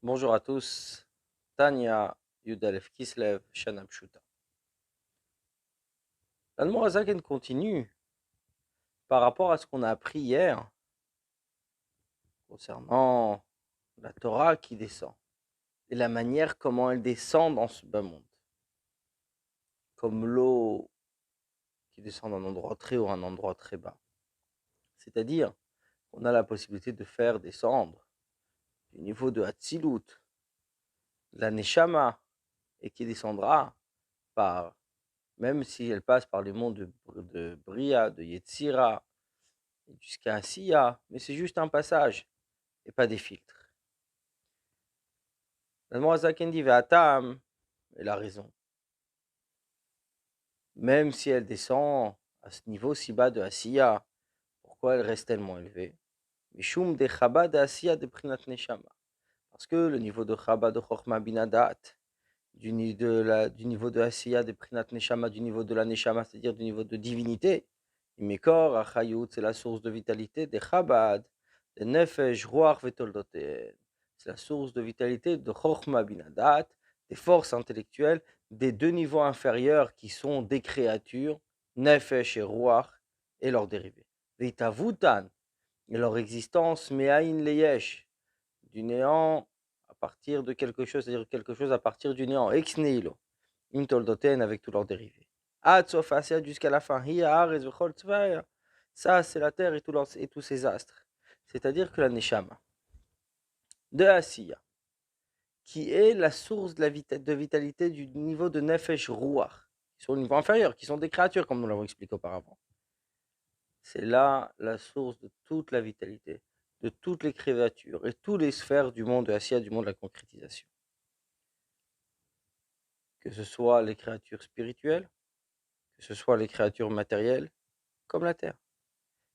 Bonjour à tous. Tanya, Yudalef Kislev, Shana Pshuta. L'Admorazaken continue par rapport à ce qu'on a appris hier concernant la Torah qui descend et la manière comment elle descend dans ce bas monde. Comme l'eau qui descend d'un endroit très haut à un endroit très bas. C'est-à-dire qu'on a la possibilité de faire descendre du niveau de Hatzilut, la Neshama, et qui descendra par, même si elle passe par les mondes de Bria, de Yetzira, jusqu'à Asiya, mais c'est juste un passage et pas des filtres. L'Admorazaken dit Ve'atam, elle a raison. Même si elle descend à ce niveau si bas de Asiya, pourquoi elle reste tellement élevée? Mishum de Chabad de Asiya de Prinat Neshama. Parce que le niveau de Chabad de Chochma Binadat, du niveau de Asiya de Prinat Neshama, du niveau de la Neshama, c'est-à-dire du niveau de divinité, Mekor, Achayut, c'est la source de vitalité de Chabad, de Nefesh, Ruach, Vetoldoten. C'est la source de vitalité de Chochma Binadat, des forces intellectuelles des deux niveaux inférieurs qui sont des créatures, Nefesh et Ruach, et leurs dérivés. Veitavutan, et leur existence, Me'ain Leyesh, du néant à partir de quelque chose, c'est-à-dire quelque chose à partir du néant, ex nihilo, Intoldoten avec tous leurs dérivés. Ad sof Asiyat jusqu'à la fin, Hi haaretz v'chol tzva'ah. Ça, c'est la terre et tous ses astres. C'est-à-dire que la Neshama de Asiya, qui est la source de vitalité du niveau de Nefesh Ruach, qui sont au niveau inférieur, qui sont des créatures, comme nous l'avons expliqué auparavant. C'est là la source de toute la vitalité, de toutes les créatures et toutes les sphères du monde de Asiya, du monde de la concrétisation. Que ce soit les créatures spirituelles, que ce soit les créatures matérielles, comme la terre.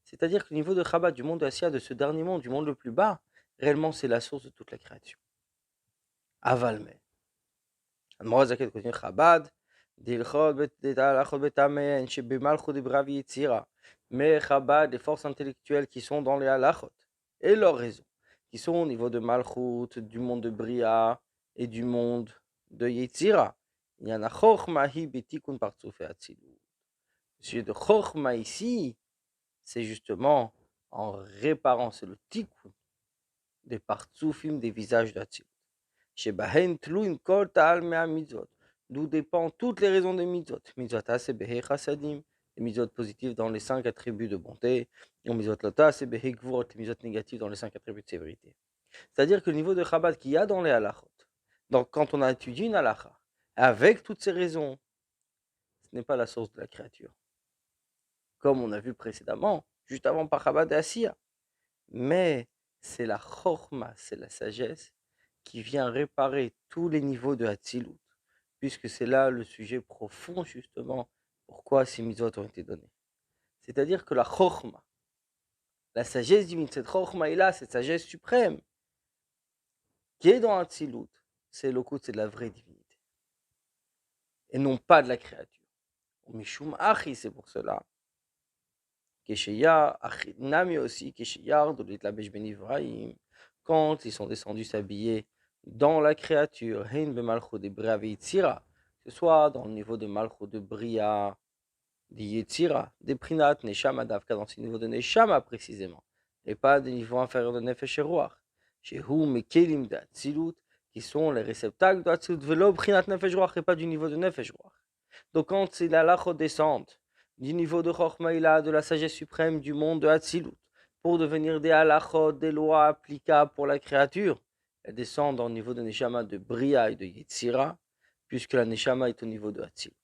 C'est-à-dire que le niveau de Chabad, du monde de Asiya, de ce dernier monde, du monde le plus bas, réellement c'est la source de toute la création. Avalme. Admor Zaken continue Chabad, mais Chabad, les forces intellectuelles qui sont dans les halachot, et leurs raisons, qui sont au niveau de Malchut, du monde de Bria et du monde de Yetzira. Il y en a Chochma hi betikun partsuf et atzilut. Le sujet de Chochma ici, c'est justement en réparant, c'est le tikkun des partsufim des visages d'Atzilut. Shebahen tluim kol ta'al mea mitzvot, d'où dépendent toutes les raisons des mitzvot. Mitzvot aseh behe chassadim, les mitzvot positives dans les 5 attributs de bonté, et mitzvot lota aseh behe gvurot, les mitzvot négatives dans les 5 attributs de sévérité. C'est-à-dire que le niveau de Chabad qu'il y a dans les halachot, donc quand on a étudié une halacha, avec toutes ces raisons, ce n'est pas la source de la créature. Comme on a vu précédemment, juste avant par Chabad et Asiya. Mais c'est la chorma, c'est la sagesse qui vient réparer tous les niveaux de Hatzilut, puisque c'est là le sujet profond justement pourquoi ces mitzvot ont été donnés. C'est-à-dire que la chorma, la sagesse divine, cette chorma est là, cette sagesse suprême, qui est dans Hatzilut, c'est l'okut, c'est de la vraie divinité, et non pas de la créature. Mishum achi, c'est pour cela. Kesheya, Nami aussi, Kesheyar, Dolitlabesh Ben Ivraim, quand ils sont descendus s'habiller dans la créature, Hein Bemalcho de Bria Veitzira, que ce soit dans le niveau de Malcho de Bria, de Yetzira, des Prinat, Neshama Davka, dans ce niveau de Neshama précisément, et pas des niveaux inférieurs de Nefesh et Ruach, Shehu Mekelim de Atzilut, qui sont les réceptacles de Atzilut, Velo Prinat Nefesh Ruach, et pas du niveau de Nefesh Ruach. Donc quand c'est la lacho descente du niveau de Chochmaïla, de la sagesse suprême du monde de Hatzilut, pour devenir des halachot, des lois applicables pour la créature, elles descendent au niveau de Neshama de Bria et de Yetzira, puisque la Neshama est au niveau de Hatzilut.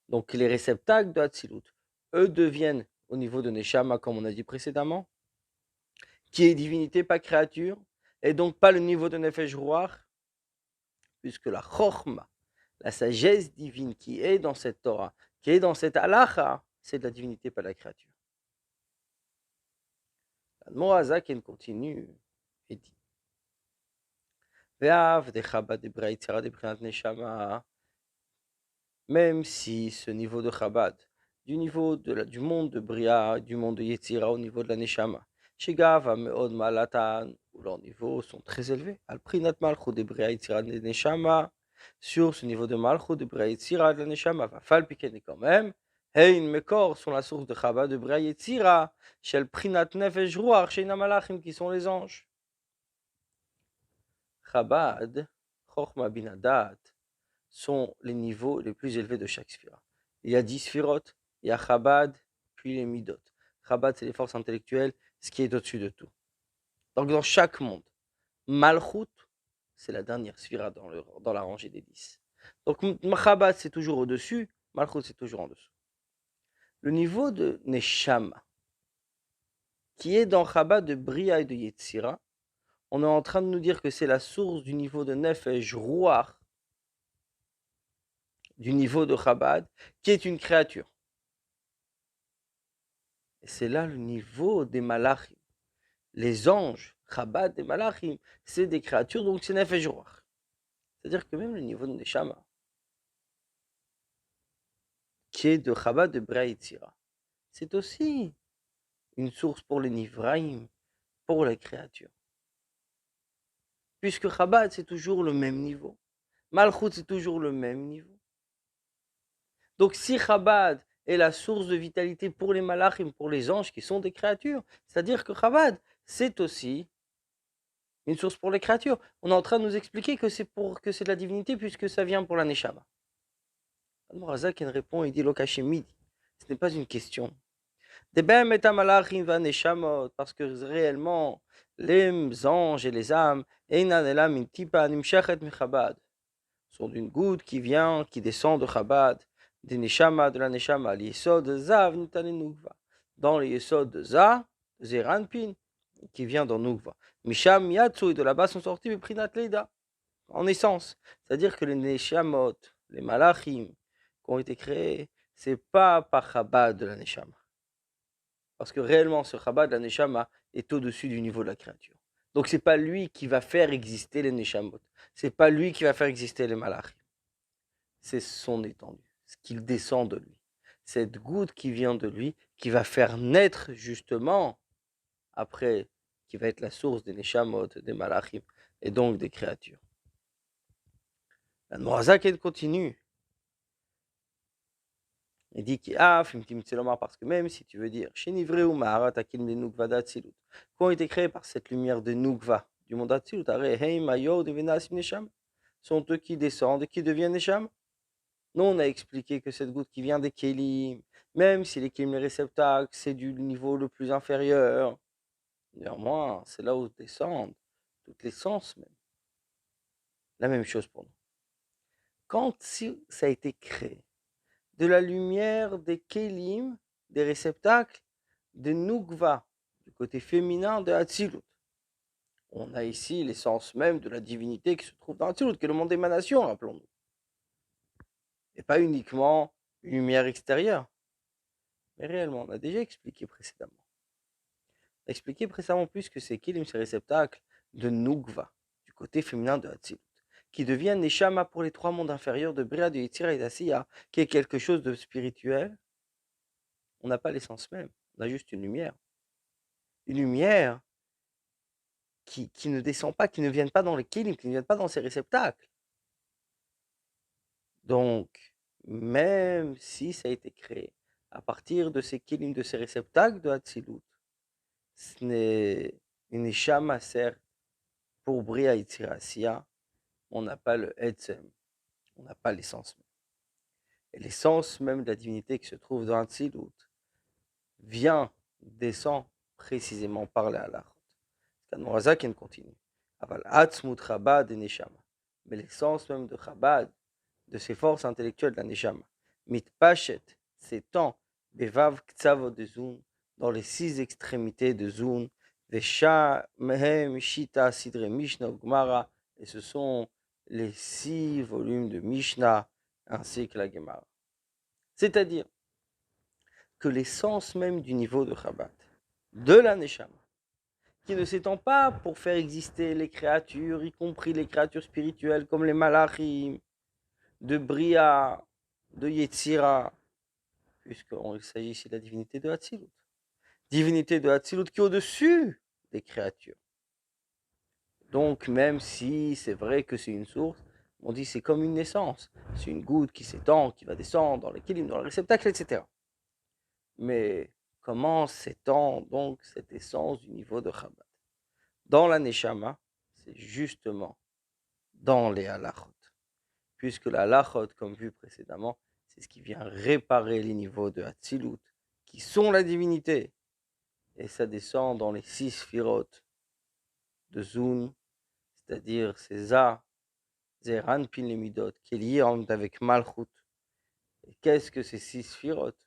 Donc les réceptacles de Hatzilut, eux deviennent au niveau de Neshama, comme on a dit précédemment, qui est divinité, pas créature, et donc pas le niveau de Nefesh Ruach, puisque la Chochma, la sagesse divine qui est dans cette Torah, qui est dans cette halacha, c'est de la divinité, pas de la créature. L'Admorazaken continue et dit même si ce niveau de Chabad, du niveau du monde de Bria, du monde de Yetzira, au niveau de la Neshama, Shegava meod malatan, où leurs niveaux sont très élevés. Al prinat malchut de bria yitzira de neshama, sur ce niveau de malchut de bria yitzira de la neshama, va fal piken quand même. Hein mekor sont la source de Chaba de bria yitzira, shel prinat nefesh ruach sheina malachim qui sont les anges. Chabad, Chochma Binadat, sont les niveaux les plus élevés de chaque sphira. Il y a 10 sphirotes, il y a Chabad, puis les Midot. Chabad, c'est les forces intellectuelles, ce qui est au-dessus de tout. Donc dans chaque monde, Malchut, c'est la dernière sphira dans la rangée des 10. Donc Chabad, c'est toujours au-dessus, Malchut, c'est toujours en dessous. Le niveau de Neshama, qui est dans Chabad de Bria et de Yetzira, on est en train de nous dire que c'est la source du niveau de Nefesh Ruach, du niveau de Chabad, qui est une créature. Et c'est là le niveau des Malachim. Les anges, Chabad et Malachim, c'est des créatures, donc c'est Nefesh Ruach. C'est-à-dire que même le niveau de Neshama, qui est de Chabad de Bria Yetzira, c'est aussi une source pour les Nivraim, pour les créatures. Puisque Chabad, c'est toujours le même niveau. Malchut, c'est toujours le même niveau. Donc si Chabad est la source de vitalité pour les malachim, pour les anges qui sont des créatures, c'est-à-dire que Chabad, c'est aussi une source pour les créatures. On est en train de nous expliquer que c'est de la divinité puisque ça vient pour la Neshama. Razak répond, il dit Lokashemid, ce n'est pas une question. Parce que réellement, les anges et les âmes sont d'une goutte qui vient, qui descend de Chabad, des Neshama, de la Neshama, l'Yesod de Zav, Nukva. Dans les Yesod de Za, Zeranpin, qui vient dans Nukva. Misham, Yatsu, et de là-bas sont sortis les Prinat Leida, en essence. C'est-à-dire que les Neshamot, les Malachim, qui ont été créés, c'est pas par Chabad de la Neshama. Parce que réellement, ce Chabad de la Neshama est au-dessus du niveau de la créature. Donc c'est pas lui qui va faire exister les Neshamot. C'est pas lui qui va faire exister les Malachim. C'est son étendue, ce qu'il descend de lui. Cette goutte qui vient de lui, qui va faire naître justement, après, qui va être la source des Neshamot, des Malachim, et donc des créatures. La Norazak continue. Il dit parce que même si tu veux dire, chez Nivré ou Maharat Akim de Nukva d'Atsilut, qui ont été créés par cette lumière de Nukva, du monde Atsilut, sont eux qui descendent et qui deviennent Nesham. Nous, on a expliqué que cette goutte qui vient des Kélim, même si les Kélim, les réceptacles, c'est du niveau le plus inférieur, néanmoins, c'est là où descendent toutes les sens même. La même chose pour nous. Quand ça a été créé, de la lumière des Kélim, des réceptacles, de Nukva, du côté féminin de Hatzilut. On a ici l'essence même de la divinité qui se trouve dans Hatzilut, qui est le monde d'émanation, rappelons-nous. Et pas uniquement une lumière extérieure. Mais réellement, on a déjà expliqué précédemment. On a expliqué précédemment plus que ces Kélim, ces réceptacles de Nukva, du côté féminin de Hatzilut, qui deviennent Neshama pour les trois mondes inférieurs de Bria, de Yetzira et d'Asiya, qui est quelque chose de spirituel. On n'a pas l'essence même, on a juste une lumière. Une lumière qui ne descend pas, qui ne vient pas dans les Kélim, qui ne vient pas dans ces réceptacles. Donc, même si ça a été créé à partir de ces Kélim, de ces réceptacles de Hatzilut, ce n'est une Neshama, certes, pour Bria Yetzira Asiya, on n'a pas le Etzem, on n'a pas l'essence même. Et l'essence même de la divinité qui se trouve dans Hatzilut vient, descend précisément par la halachot. Kanmorazak continue. Aval Atzmut Chabad et Neshama. Mais l'essence même de Chabad, de ces forces intellectuelles de la Neshama, Mitpachet, s'étend, Bevav Ktsavot de Zun, dans les 6 extrémités de Zun, Vesha Mehem Shita Sidre Mishnah Gemara, et ce sont les 6 volumes de Mishnah ainsi que la Gemara. C'est-à-dire que l'essence même du niveau de Chabad, de la Neshama, qui ne s'étend pas pour faire exister les créatures, y compris les créatures spirituelles comme les Malachim, de Bria, de Yetzira, puisqu'il s'agit ici de la divinité de Hatzilut, divinité de Hatzilut qui est au-dessus des créatures. Donc, même si c'est vrai que c'est une source, on dit c'est comme une naissance. C'est une goutte qui s'étend, qui va descendre dans l'équilibre, dans le réceptacle, etc. Mais comment s'étend donc cette essence du niveau de Chabad? Dans la Neshama, c'est justement dans les halachot. Puisque la halachot, comme vu précédemment, c'est ce qui vient réparer les niveaux de Hatzilut, qui sont la divinité. Et ça descend dans les 6 sphirotes de Zun, c'est-à-dire César, Zeran Pin les Midot, qui est lié avec Malchut. Et qu'est-ce que ces 6 sphirotes?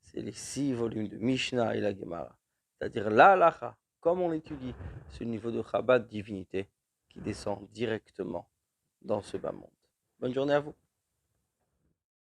C'est les 6 volumes de Mishnah et la Gemara. C'est-à-dire la halacha, comme on l'étudie, c'est le niveau de Chabad divinité qui descend directement dans ce bas monde. Bonne journée à vous.